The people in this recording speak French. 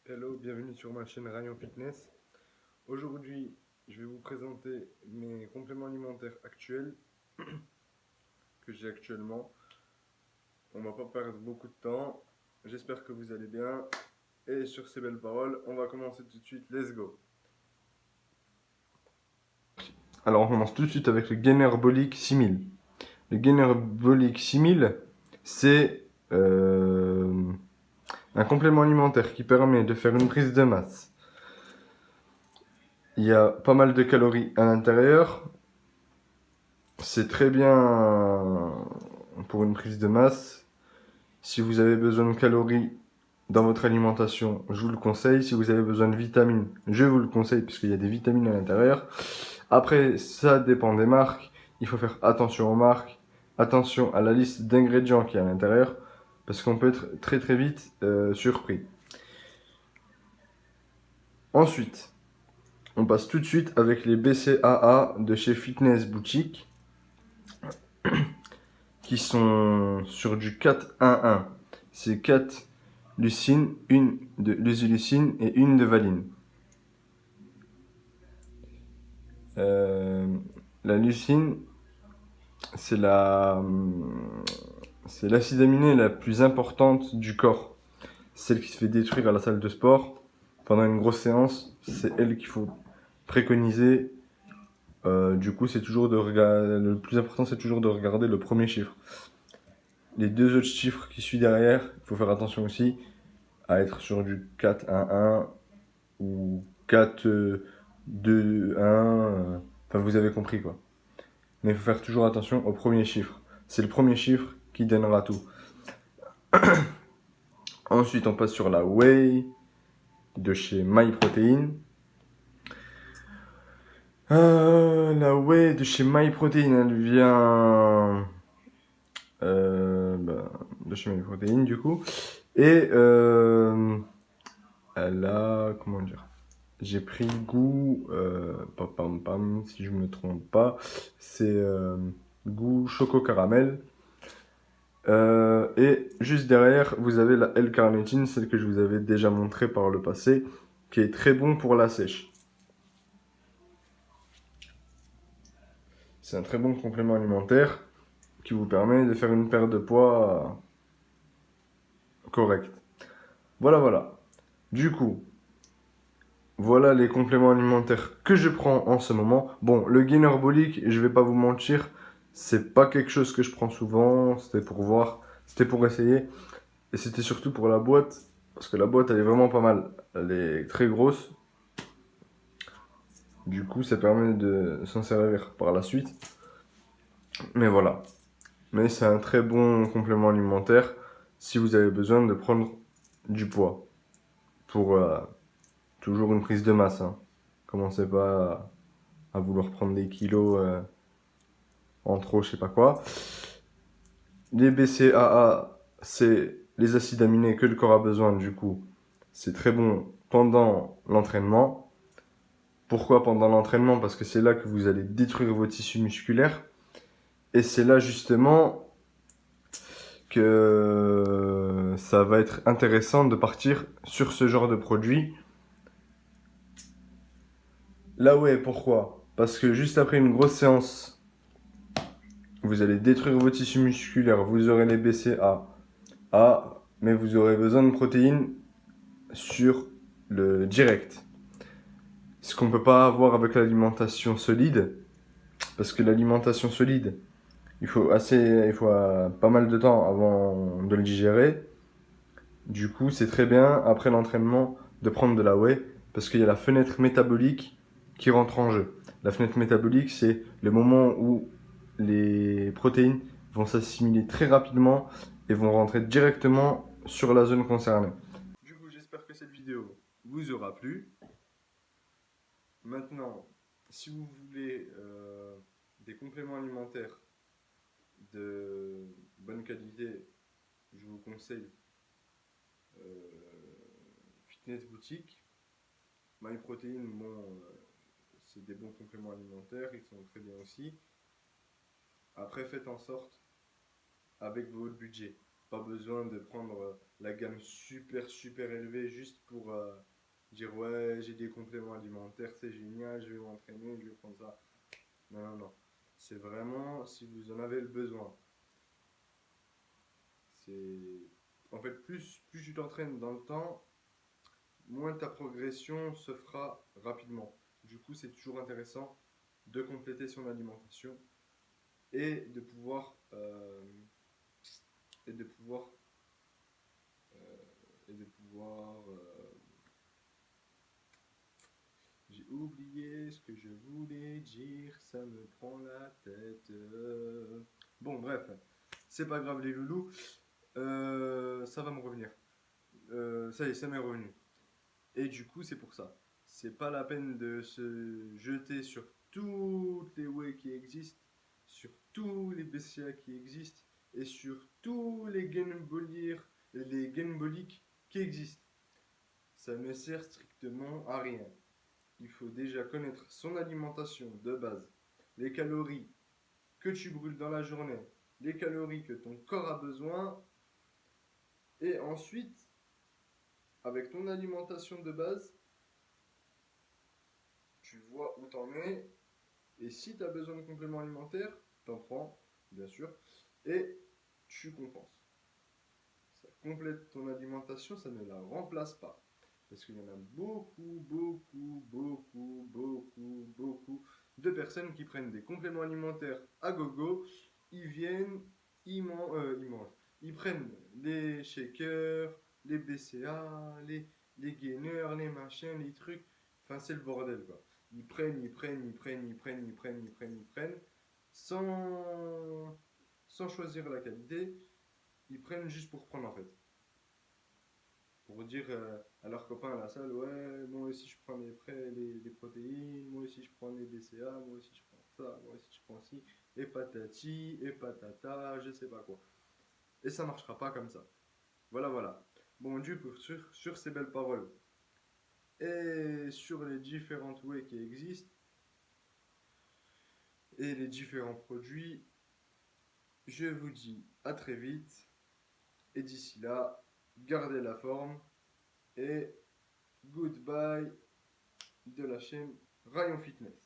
Hello, bienvenue sur ma chaîne Rayon Fitness. Aujourd'hui, je vais vous présenter mes compléments alimentaires actuels que j'ai actuellement. On va pas perdre beaucoup de temps. J'espère que vous allez bien. Et sur ces belles paroles, on va commencer tout de suite. Let's go. Alors, on commence tout de suite avec le Gainers-Bolic 6000. Le Gainers-Bolic 6000, c'est un complément alimentaire qui permet de faire une prise de masse. Il y a pas mal de calories à l'intérieur. C'est très bien pour une prise de masse. Si vous avez besoin de calories dans votre alimentation, je vous le conseille. Si vous avez besoin de vitamines, je vous le conseille puisqu'il y a des vitamines à l'intérieur. Après, ça dépend des marques. Il faut faire attention aux marques, attention à la liste d'ingrédients qui est à l'intérieur parce qu'on peut être très très vite surpris. Ensuite, on passe tout de suite avec les BCAA de chez Fitness Boutique qui sont sur du 4-1-1. C'est 4 lucines, une de l'isoleucine et une de valine. La leucine, c'est c'est l'acide aminé la plus importante du corps. Celle qui se fait détruire à la salle de sport pendant une grosse séance. C'est elle qu'il faut préconiser. Du coup, c'est toujours de regarder. Le plus important, c'est toujours de regarder le premier chiffre. Les deux autres chiffres qui suivent derrière, il faut faire attention aussi à être sur du 4-1-1 ou 4-2-1. Enfin, vous avez compris quoi. Mais il faut faire toujours attention au premier chiffre. C'est le premier chiffre qui donnera tout. Ensuite, on passe sur la whey de chez MyProtein. La whey de chez MyProtein, elle vient de chez MyProtein du coup. Et elle a, comment dire, j'ai pris goût, pam pam, si je me trompe pas, c'est goût choco caramel. Et juste derrière, vous avez la L-carnitine, celle que je vous avais déjà montrée par le passé, qui est très bon pour la sèche. C'est un très bon complément alimentaire qui vous permet de faire une perte de poids correcte. Voilà, voilà. Du coup, voilà les compléments alimentaires que je prends en ce moment. Bon, le Gainers-Bolic, je vais pas vous mentir, c'est pas quelque chose que je prends souvent. C'était pour voir, c'était pour essayer. Et c'était surtout pour la boîte, parce que la boîte elle est vraiment pas mal. Elle est très grosse. Du coup, ça permet de s'en servir par la suite. Mais voilà. Mais c'est un très bon complément alimentaire si vous avez besoin de prendre du poids. Pour toujours une prise de masse. Hein. Commencez pas à vouloir prendre des kilos en trop, je sais pas quoi. Les BCAA, c'est les acides aminés que le corps a besoin, du coup. C'est très bon pendant l'entraînement. Pourquoi pendant l'entraînement? Parce que c'est là que vous allez détruire vos tissus musculaires. Et c'est là justement que ça va être intéressant de partir sur ce genre de produit. Là ouais, pourquoi? Parce que juste après une grosse séance, vous allez détruire vos tissus musculaires, vous aurez les BCAA, mais vous aurez besoin de protéines sur le direct. Ce qu'on ne peut pas avoir avec l'alimentation solide, parce que l'alimentation solide, il faut pas mal de temps avant de le digérer. Du coup, c'est très bien après l'entraînement de prendre de la whey, parce qu'il y a la fenêtre métabolique qui rentre en jeu. La fenêtre métabolique, c'est le moment où les protéines vont s'assimiler très rapidement et vont rentrer directement sur la zone concernée. Du coup, j'espère que cette vidéo vous aura plu. Maintenant, si vous voulez des compléments alimentaires de bonne qualité, je vous conseille Fitness Boutique. MyProtein, bon, c'est des bons compléments alimentaires, ils sont très bien aussi. Après, faites en sorte avec votre budget. Pas besoin de prendre la gamme super élevée juste pour dire ouais, j'ai des compléments alimentaires, c'est génial, je vais m'entraîner, je vais prendre ça. Non. C'est vraiment si vous en avez le besoin. C'est en fait plus tu t'entraînes dans le temps, moins ta progression se fera rapidement. Du coup, c'est toujours intéressant de compléter son alimentation et de pouvoir et de pouvoir et de pouvoir j'ai oublié ce que je voulais dire, ça me prend la tête. Bon, bref, c'est pas grave les loulous, ça va me revenir. Ça y est, ça m'est revenu. Et du coup, c'est pour ça. C'est pas la peine de se jeter sur toutes les whey qui existent, sur tous les BCA qui existent et sur tous les gainboliques qui existent. Ça ne sert strictement à rien. Il faut déjà connaître son alimentation de base, les calories que tu brûles dans la journée, les calories que ton corps a besoin, et ensuite, avec ton alimentation de base, tu vois où t'en es. Et si tu as besoin de compléments alimentaires, t'en prends, bien sûr, et tu compenses. Ça complète ton alimentation, ça ne la remplace pas. Parce qu'il y en a beaucoup de personnes qui prennent des compléments alimentaires à gogo. Ils viennent, ils mangent. Ils prennent les shakers, les BCA, les gainers, les machins, les trucs. Enfin, c'est le bordel, quoi. Ils prennent, sans choisir la qualité. Ils prennent juste pour prendre, en fait. Pour dire à leurs copains à la salle, ouais, moi aussi je prends les protéines, moi aussi je prends les BCA, moi aussi je prends ça, moi aussi je prends ci, et patati, et patata, je sais pas quoi. Et ça marchera pas comme ça. Voilà. Bon, du coup, sur ces belles paroles et sur les différentes ways qui existent et les différents produits, je vous dis à très vite. Et d'ici là, gardez la forme et goodbye de la chaîne Rayon Fitness.